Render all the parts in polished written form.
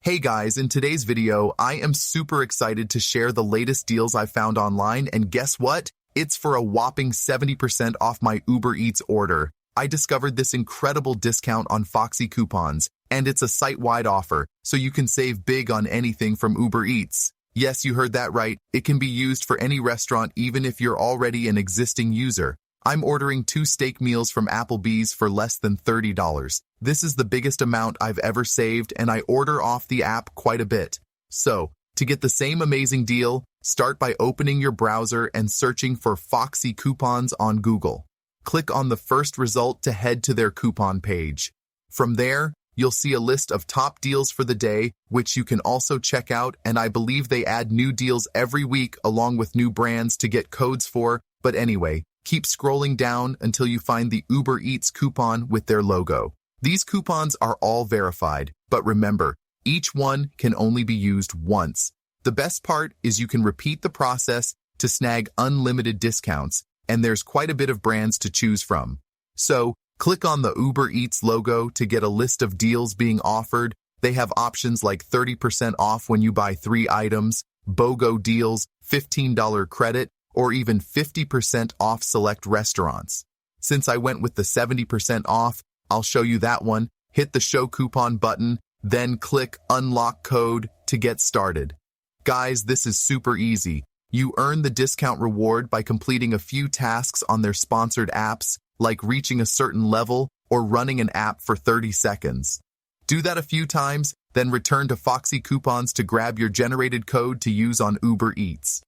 Hey guys, in today's video, I am super excited to share the latest deals I found online, and guess what? It's for a whopping 70% off my Uber Eats order. I discovered this incredible discount on Foxy coupons, and it's a site-wide offer, so you can save big on anything from Uber Eats. Yes, you heard that right. It can be used for any restaurant even if you're already an existing user. I'm ordering 2 steak meals from Applebee's for less than $30. This is the biggest amount I've ever saved, and I order off the app quite a bit. So, to get the same amazing deal, start by opening your browser and searching for Foxy coupons on Google. Click on the first result to head to their coupon page. From there, you'll see a list of top deals for the day, which you can also check out, and I believe they add new deals every week along with new brands to get codes for, but anyway, keep scrolling down until you find the Uber Eats coupon with their logo. These coupons are all verified, but remember, each one can only be used once. The best part is you can repeat the process to snag unlimited discounts, and there's quite a bit of brands to choose from. So, click on the Uber Eats logo to get a list of deals being offered. They have options like 30% off when you buy 3 items, BOGO deals, $15 credit, or even 50% off select restaurants. Since I went with the 70% off, I'll show you that one. Hit the Show Coupon button, then click Unlock Code to get started. Guys, this is super easy. You earn the discount reward by completing a few tasks on their sponsored apps, like reaching a certain level or running an app for 30 seconds. Do that a few times, then return to Foxy Coupons to grab your generated code to use on Uber Eats.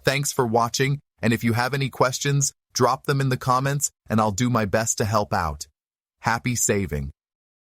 Thanks for watching, and if you have any questions, drop them in the comments and I'll do my best to help out. Happy saving!